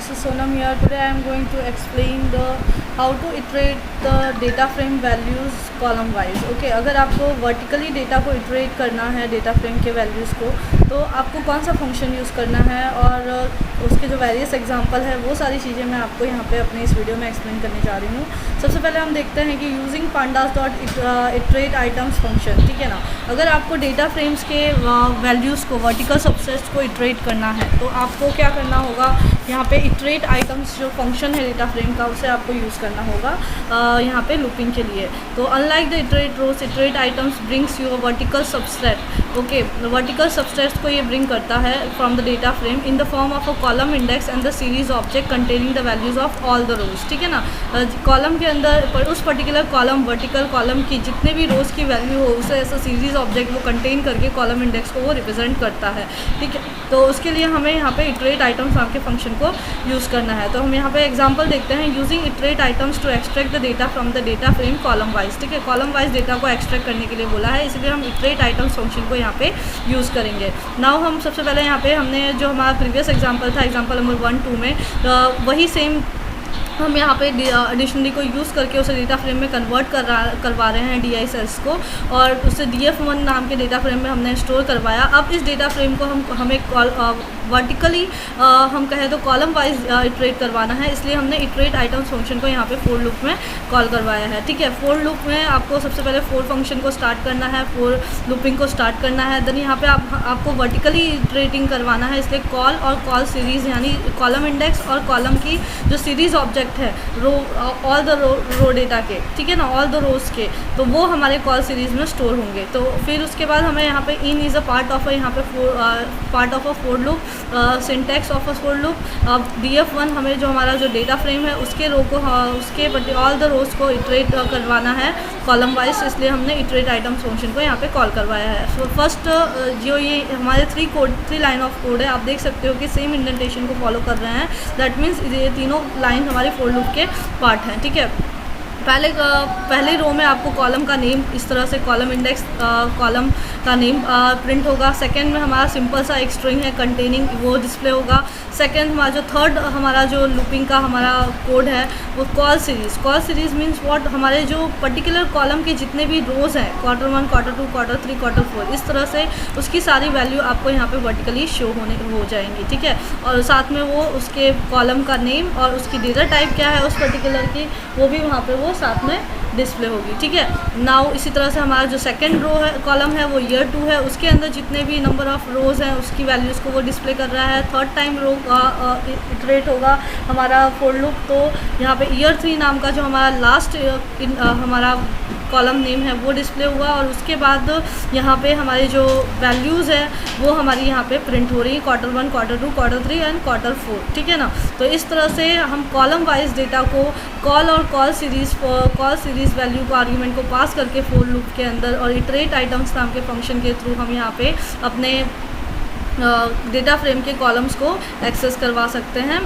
this is Sonam here. Today I am going to explain how to iterate the data frame values column wise. Okay, अगर आपको vertically data को iterate करना है data frame के values को, तो आपको कौन सा function use करना है और उसके जो various example है वो सारी चीज़ें मैं आपको यहाँ पे अपने इस वीडियो में explain करने जा रही हूँ। सबसे पहले हम देखते हैं कि using pandas dot iterate items function, ठीक है ना। अगर आपको data frames के values को vertical subsets को iterate करना है तो आपको क्या करना होगा, यहाँ पे iterate items जो function है data frame का उसे आपको यूज़ करना होगा यहाँ पे looping के लिए। तो unlike the iterate rows, iterate items brings you a vertical subset. Okay, vertical subsets को ये ब्रिंग करता है from the data frame in the form of a column index and the series object containing the values of all the rows, ठीक है ना। Column के अंदर उस पर्टिकुलर कॉलम वर्टिकल कॉलम की जितने भी रोज़ की वैल्यू हो उसे ऐसा सीरीज ऑब्जेक्ट वो कंटेन करके कॉलम इंडेक्स को वो रिप्रेजेंट करता है, ठीक है। तो उसके लिए हमें यहाँ पे इटरेट आइटम्स नाम के फंक्शन को यूज़ करना है। तो हम यहाँ पे एग्जांपल देखते हैं, using iterate items to extract the data from the data frame column wise, ठीक है। कॉलम वाइज डेटा को एक्सट्रैक्ट करने के लिए बोला है, इसलिए हम इटरेट आइटम्स फंक्शन को यहाँ पे यूज़ करेंगे। नाउ हम सबसे पहले यहाँ पे हमने जो हमारा प्रीवियस एग्जांपल था, एग्जांपल नंबर 1, 2 में वही सेम हम यहाँ पे डिक्शनरी को यूज़ करके उसे डेटा फ्रेम में कन्वर्ट करवा रहे हैं डी आई सेल्स को, और उसे DF1 नाम के डेटा फ्रेम में हमने स्टोर करवाया। अब इस डेटा फ्रेम को हमें वर्टिकली हम कहें तो कॉलम वाइज इटरेट करवाना है, इसलिए हमने इटरेट आइटम्स फंक्शन को यहाँ पे फोर लूप में कॉल करवाया है, ठीक है। फोर लूप में आपको सबसे पहले फोर फंक्शन को स्टार्ट करना है, फोर लूपिंग को स्टार्ट करना है। देन यहाँ पे आपको वर्टिकली इटरेटिंग करवाना है, इसलिए कॉल और कॉल सीरीज़ यानी कॉलम इंडेक्स और कॉलम की जो सीरीज़ ऑब्जेक्ट है रो ऑल द रो डेटा के, ठीक है ना, ऑल द रोज के, तो वो हमारे कॉल सीरीज़ में स्टोर होंगे। तो फिर उसके बाद हमें यहाँ पे in is a part of यहाँ पे part of a for loop, syntax of a for loop. अब DF1 हमें जो हमारा जो डेटा फ्रेम है उसके रो को उसके ऑल द रोज को इटरेट करवाना है कॉलम वाइज, इसलिए हमने इटरेट आइटम्स फंक्शन को यहाँ पे कॉल करवाया है। सो फर्स्ट जो ये हमारे 3 लाइन ऑफ कोड है, आप देख सकते हो कि सेम इंडेंटेशन को फॉलो कर रहे हैं। दैट मीन्स ये तीनों लाइन हमारे फोर लूप के पार्ट हैं, ठीक है। पहले रो में आपको कॉलम का नेम इस तरह से कॉलम इंडेक्स कॉलम का नेम प्रिंट होगा। सेकंड में हमारा सिंपल सा एक स्ट्रिंग है कंटेनिंग, वो डिस्प्ले होगा। सेकंड हमारा जो थर्ड हमारा जो लूपिंग का हमारा कोड है वो कॉल सीरीज़ मीन्स व्हाट, हमारे जो पर्टिकुलर कॉलम के जितने भी रोज़ हैं Q1, Q2, Q3, Q4, इस तरह से उसकी सारी वैल्यू आपको यहाँ पे वर्टिकली शो हो जाएंगी, ठीक है। और साथ में वो उसके कॉलम का नेम और उसकी डेटा टाइप क्या है उस पर्टिकुलर की, वो भी वहाँ पे वो साथ में डिस्प्ले होगी, ठीक है। नाउ इसी तरह से हमारा जो सेकंड रो है कॉलम है वो ईयर 2 है, उसके अंदर जितने भी नंबर ऑफ रोज़ हैं उसकी वैल्यूज़ को वो डिस्प्ले कर रहा है। थर्ड टाइम रो का इटरेट होगा हमारा फोर लूप, तो यहाँ पे ईयर 3 नाम का जो हमारा लास्ट हमारा कॉलम नेम है वो डिस्प्ले हुआ, और उसके बाद यहाँ पे हमारी जो वैल्यूज़ है वो हमारी यहाँ पे प्रिंट हो रही है Q1, Q2, Q3 and Q4, ठीक है ना। तो इस तरह से हम कॉलम वाइज डेटा को कॉल और कॉल सीरीज़ वैल्यू को आर्ग्यूमेंट को पास करके फोर लूप के अंदर और इटरेट आइटम्स नाम के फंक्शन के थ्रू हम यहाँ पे अपने डेटा फ्रेम के कॉलम्स को एक्सेस करवा सकते हैं,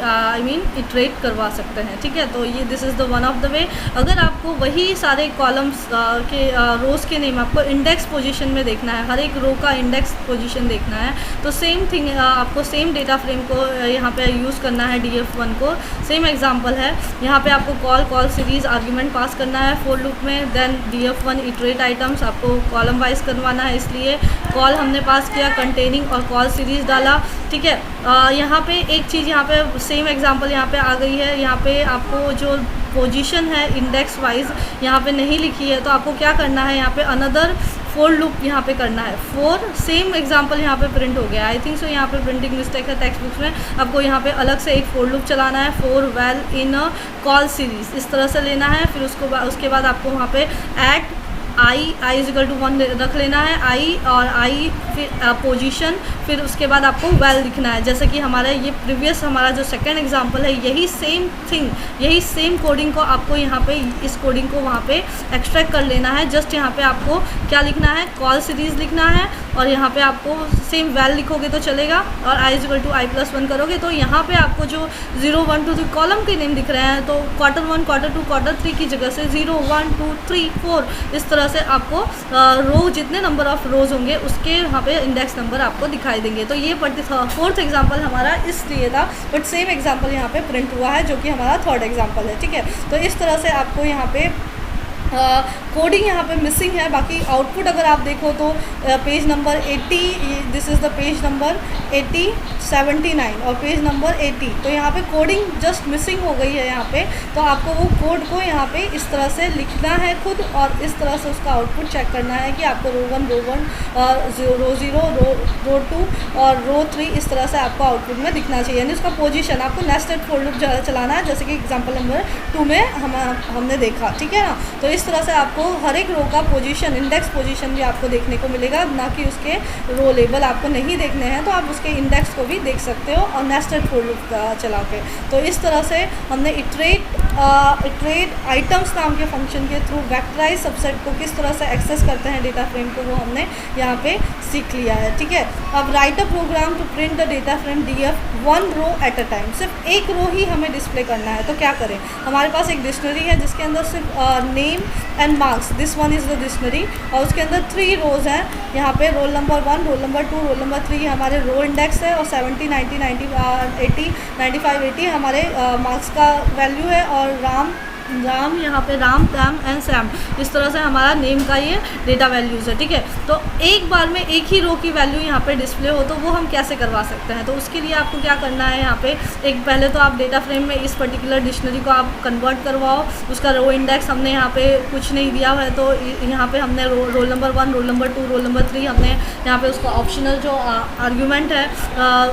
आई मीन इटरेट करवा सकते हैं, ठीक है। तो ये this is the one of the way. अगर आपको वही सारे कॉलम्स के रोज़ के नेम आपको इंडेक्स पोजीशन में देखना है, हर एक रो का इंडेक्स पोजीशन देखना है, तो सेम थिंग आपको सेम डेटा फ्रेम को यहाँ पे यूज़ करना है DF1 को। सेम एग्जांपल है, यहाँ पे आपको कॉल सीरीज़ आर्ग्यूमेंट पास करना है फोर लूप में। देन DF1 इटरेट आइटम्स आपको कॉलम वाइज करवाना है, इसलिए कॉल हमने पास किया कंटेनिंग और कॉल सीरीज़ डाला, ठीक है। यहाँ पे एक चीज़ यहाँ पे सेम एग्जांपल यहाँ पे आ गई है, यहाँ पे आपको जो पोजीशन है इंडेक्स वाइज यहाँ पे नहीं लिखी है, तो आपको क्या करना है, यहाँ पे अनदर फोर लूप यहाँ पे करना है। फोर सेम एग्जांपल यहाँ पे प्रिंट हो गया, आई थिंक सो यहाँ पे प्रिंटिंग मिस्टेक है टेक्स्ट बुक्स में। आपको यहाँ पे अलग से एक फोर लूप चलाना है, four well in a call series इस तरह से लेना है। फिर उसके बाद आपको वहाँ पे add i is equal to 1 रख लेना है, i और i फिर पोजीशन, फिर उसके बाद आपको वेल लिखना है। जैसे कि हमारा ये प्रीवियस हमारा जो सेकंड एग्जांपल है, यही सेम थिंग, यही सेम कोडिंग को आपको यहाँ पे इस कोडिंग को वहाँ पे एक्सट्रैक्ट कर लेना है। जस्ट यहाँ पे आपको क्या लिखना है, कॉल सीरीज़ लिखना है, और यहाँ पे आपको सेम वेल लिखोगे तो चलेगा, और i is equal to i+1 करोगे तो यहाँ पे आपको जो 0, 1, 2, 3 कॉलम के नेम दिख रहे हैं, तो Q1, Q2, Q3 की जगह से 0, 1, 2, 3, 4 इस तरह तरह से आपको रो जितने नंबर ऑफ रोज होंगे उसके यहाँ पे इंडेक्स नंबर आपको दिखाई देंगे। तो ये 4th एग्जाम्पल हमारा इसलिए था, बट सेम एग्जाम्पल यहाँ पे प्रिंट हुआ है जो कि हमारा 3rd एग्जाम्पल है। ठीक है, तो इस तरह से आपको यहाँ पे कोडिंग यहाँ पे मिसिंग है। बाकी आउटपुट अगर आप देखो तो page number 80, this is the page number 80, 79 और पेज नंबर 80। तो यहाँ पे कोडिंग जस्ट मिसिंग हो गई है यहाँ पे। तो आपको वो कोड को यहाँ पे इस तरह से लिखना है खुद, और इस तरह से उसका आउटपुट चेक करना है कि आपको रो 1, रो 0, रो 2 और रो 3 इस तरह से आपको आउटपुट में दिखना चाहिए। यानी उसका पोजीशन आपको नेस्टेड फॉर लूप चलाना है, जैसे कि एग्जाम्पल नंबर 2 में हमने देखा। ठीक है ना, तो इस तरह से आपको हर एक रो का पोजीशन, इंडेक्स पोजीशन भी आपको देखने को मिलेगा, ना कि उसके रो लेबल आपको नहीं देखने हैं तो आप उसके इंडेक्स को भी देख सकते हो और नेस्टेड फॉर लूप चला के। तो इस तरह से हमने इटरेट आइटम्स नाम के फंक्शन के थ्रू वेक्टराइज सबसेट को किस तरह से एक्सेस करते हैं डेटा फ्रेम को, वो हमने यहाँ पे सीख लिया है। ठीक है, अब write a program to print the data frame DF 1 row at a time. सिर्फ एक रो ही हमें डिस्प्ले करना है, तो क्या करें, हमारे पास एक डिक्शनरी है जिसके अंदर सिर्फ name and marks, this one is the dictionary, और उसके अंदर 3 रोज़ हैं। यहाँ पे roll number 1, roll number 2, roll number 3 हमारे रो इंडेक्स है, और 70, 90, 90, 80, 95, 80 हमारे मार्क्स का वैल्यू है, और राम यहाँ पे राम, पैम एंड सैम, इस तरह से हमारा नेम का ये डेटा वैल्यूज़ है। ठीक है, तो एक बार में एक ही रो की वैल्यू यहाँ पे डिस्प्ले हो तो वो हम कैसे करवा सकते हैं। तो उसके लिए आपको क्या करना है, यहाँ पे एक पहले तो आप डेटा फ्रेम में इस पर्टिकुलर डिक्शनरी को आप कन्वर्ट करवाओ। उसका रो इंडेक्स हमने यहाँ पे कुछ नहीं दिया है, तो यहाँ पे हमने roll number 1, roll number 2, roll number 3 हमने यहाँ पे उसको ऑप्शनल जो आर्ग्यूमेंट है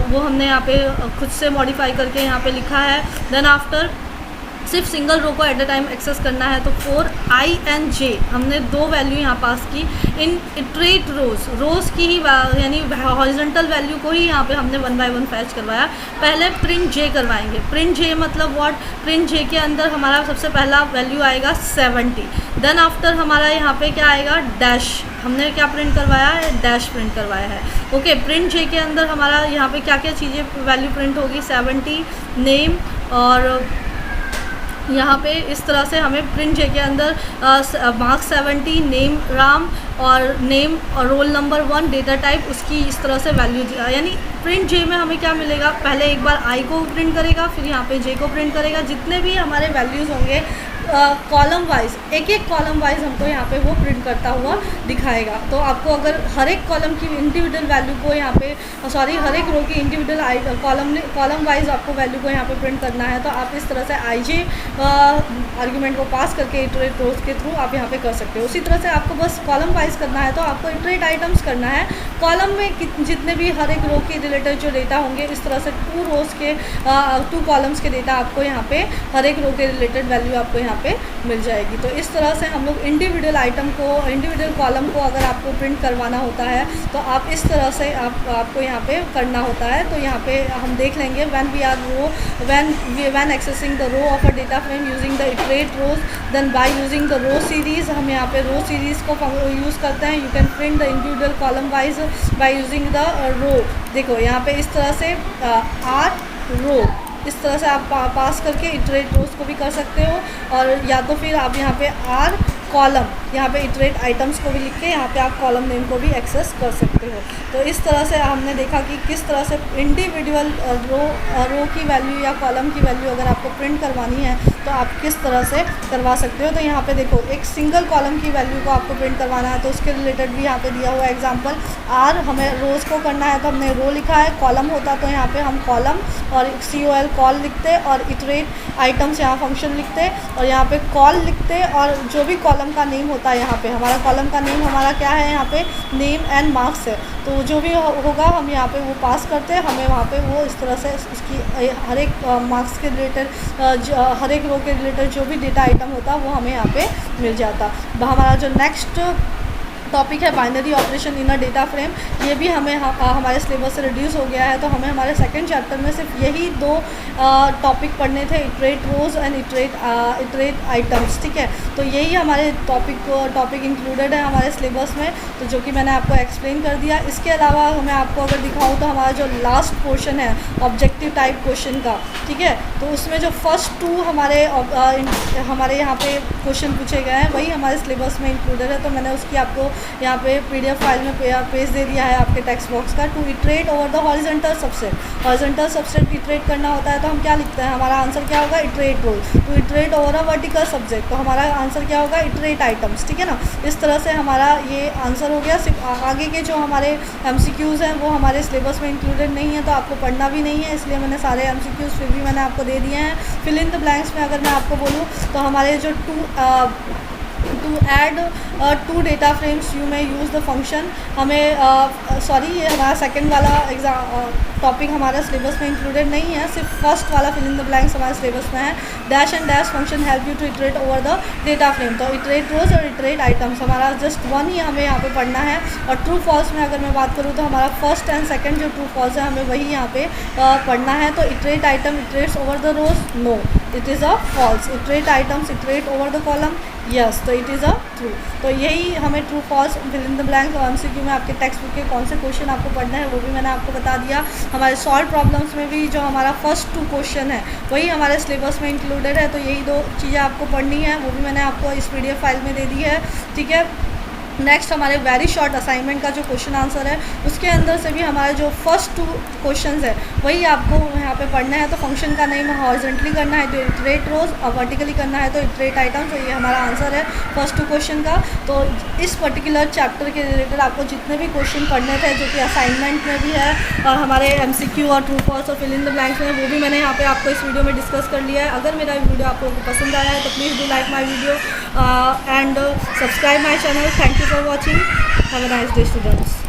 वो हमने यहाँ पे खुद से मॉडिफाई करके यहाँ पे लिखा है। देन आफ्टर सिर्फ सिंगल रो को एट अ टाइम एक्सेस करना है, तो फॉर I and J हमने 2 वैल्यू यहाँ पास की। इन इटरेट रोज़ की ही यानी हॉरिजॉन्टल वैल्यू को ही यहाँ पे हमने 1 by 1 फैच करवाया। पहले प्रिंट J करवाएंगे। प्रिंट J मतलब व्हाट, प्रिंट J के अंदर हमारा सबसे पहला वैल्यू आएगा 70। देन आफ्टर हमारा यहाँ पे क्या आएगा, डैश, हमने क्या प्रिंट करवाया है, डैश प्रिंट करवाया है। ओके, प्रिंट J के अंदर हमारा यहाँ पे क्या क्या चीज़ें वैल्यू प्रिंट होगी, 70, नेम, और यहाँ पे इस तरह से हमें प्रिंट J के अंदर मार्क्स 70, नेम राम, और नेम और रोल नंबर 1, डेटा टाइप उसकी इस तरह से वैल्यू, यानी प्रिंट J में हमें क्या मिलेगा, पहले एक बार I को प्रिंट करेगा, फिर यहाँ पे J को प्रिंट करेगा, जितने भी हमारे वैल्यूज़ होंगे कॉलम वाइज, एक एक कॉलम वाइज हमको यहाँ पे वो प्रिंट करता हुआ दिखाएगा। तो आपको अगर हर एक कॉलम की इंडिविजुअल वैल्यू को यहाँ पे हर एक रो की इंडिविजुअल कॉलम वाइज आपको वैल्यू को यहाँ पे प्रिंट करना है, तो आप इस तरह से IJ आर्ग्यूमेंट को पास करके इटरेट रोज के थ्रू आप यहाँ पे कर सकते हो। उसी तरह से आपको बस कॉलम वाइज करना है, तो आपको इटरेट आइटम्स करना है। कॉलम में जितने भी हर एक रो के रिलेटेड जो डेटा होंगे, इस तरह से 2 रोज के 2 कॉलम्स के डेटा आपको यहाँ पे हर एक रो के रिलेटेड वैल्यू आपको यहाँ पे मिल जाएगी। तो इस तरह से हम लोग इंडिविजुअल आइटम को, इंडिविजुअल कॉलम को अगर आपको प्रिंट करवाना होता है तो आप इस तरह से आपको यहाँ पे करना होता है। तो यहाँ पे हम देख लेंगे when accessing the row of a data frame using the iterate rows, then by using the row series, हम यहाँ पे रो सीरीज को यूज़ करते हैं। You can print the individual column wise by using the row. देखो यहाँ पे इस तरह से आर रो, इस तरह से आप पास करके इटरेट रोज को भी कर सकते हो, और या तो फिर आप यहाँ पे आर कॉलम, यहाँ पे इटरेट आइटम्स को भी लिख के यहाँ पे आप कॉलम नेम को भी एक्सेस कर सकते हो। तो इस तरह से हमने देखा कि किस तरह से इंडिविजुअल रो की वैल्यू या कॉलम की वैल्यू अगर आपको प्रिंट करवानी है तो आप किस तरह से करवा सकते हो। तो यहाँ पे देखो, एक सिंगल कॉलम की वैल्यू को आपको प्रिंट करवाना है, तो उसके रिलेटेड भी यहाँ पे दिया हुआ एग्जाम्पल। आर हमें रोज़ को करना है तो हमने रो लिखा है, कॉलम होता तो यहाँ पे हम कॉलम और COL कॉल लिखते, और इटरेट आइटम्स यहाँ फंक्शन लिखते, और यहाँ पे कॉल लिखते, और जो भी कॉलम का नेम होता है, यहाँ पे हमारा कॉलम का नेम हमारा क्या है, यहाँ पे नेम एंड मार्क्स है। तो जो भी होगा हम यहाँ पे वो पास करते हैं, हमें वहाँ पे वो इस तरह से उसकी हर एक मार्क्स के रिलेटेड, हर एक रो के रिलेटेड जो भी डेटा आइटम होता वो हमें यहाँ पे मिल जाता। हमारा जो नेक्स्ट टॉपिक है binary operation in a data frame, ये भी हमें हमारे सिलेबस से रिड्यूस हो गया है। तो हमें हमारे सेकंड चैप्टर में सिर्फ यही दो टॉपिक पढ़ने थे, iterate rows and iterate items, ठीक है। तो यही हमारे टॉपिक इंक्लूडेड है हमारे सिलेबस में, तो जो कि मैंने आपको एक्सप्लेन कर दिया। इसके अलावा मैं आपको अगर दिखाऊँ तो हमारा जो लास्ट पोर्शन है ऑब्जेक्टिव टाइप क्वेश्चन का, ठीक है, तो उसमें जो फर्स्ट 2 हमारे यहाँ पे क्वेश्चन पूछे गए हैं वही हमारे सिलेबस में इंक्लूडेड है। तो मैंने उसकी आपको यहाँ पे PDF फाइल में पेज दे दिया है आपके टेक्स्ट बॉक्स का। To iterate over the horizontal subset iterate करना होता है तो हम क्या लिखते हैं, हमारा आंसर क्या होगा, iterate rows. To iterate over a vertical subject, तो हमारा आंसर क्या होगा, इटरेट आइटम्स, ठीक है ना। इस तरह से हमारा ये आंसर हो गया। सिर्फ आगे के जो हमारे MCQs हैं वो हमारे सिलेबस में इंक्लूडेड नहीं है, तो आपको पढ़ना भी नहीं है, इसलिए मैंने सारे MCQs फिर भी मैंने आपको दे दिए हैं। फिल इन द ब्लैंक्स में अगर मैं आपको बोलूँ तो हमारे जो to add 2 data frames you में यूज़ द फंक्शन, हमें ये हमारा सेकंड वाला टॉपिक हमारा सिलेबस में इंक्लूडेड नहीं है, सिर्फ फर्स्ट वाला फिल इन द ब्लैंक्स हमारे सिलेबस में है। Dash and dash function help you to iterate over the data frame, तो इटरेट रोज और इटरेट आइटम्स हमारा जस्ट 1 ही हमें यहाँ पे पढ़ना है। और ट्रू फॉल्स में अगर मैं बात करूँ तो हमारा फर्स्ट एंड सेकंड जो ट्रू फॉल्स है हमें वही यहाँ पे पढ़ना है। तो iterate item iterates over the rows, no it is a false. Iterate items iterate over the column, yes, तो इट इज़ अ ट्रू। तो यही हमें true false fill in the blanks और MCQ में आपके टेक्स्ट बुक के कौन से क्वेश्चन आपको पढ़ना है वो भी मैंने आपको बता दिया। हमारे सॉल्व प्रॉब्लम्स में भी जो हमारा फर्स्ट 2 क्वेश्चन है वही हमारे सिलेबस में इंक्लूडेड है, तो यही 2 चीज़ें आपको पढ़नी है, वो भी मैंने आपको इस PDF फाइल में दे दी है, ठीक है। नेक्स्ट हमारे वेरी शॉर्ट असाइनमेंट का जो क्वेश्चन आंसर है उसके अंदर से भी हमारे जो फर्स्ट 2 क्वेश्चंस है वही आपको यहाँ पे पढ़ना है। तो फंक्शन का नेम हॉरिजॉन्टली करना है तो इटरेट रोज, और वर्टिकली करना है तो इटरेट आइटम, तो ये हमारा आंसर है फर्स्ट 2 क्वेश्चन का। तो इस पर्टिकुलर चैप्टर के रिलेटेड आपको जितने भी क्वेश्चन पढ़ने थे जो कि असाइनमेंट में भी है और हमारे MCQ और ट्रू फॉल्स और फिल इन द ब्लैंक्स में, वो भी मैंने यहाँ पे आपको इस वीडियो में डिस्कस कर लिया है। अगर मेरा वीडियो आपको पसंद आया है तो please do like my video and subscribe my channel. Thank you for watching. Have a nice day, students.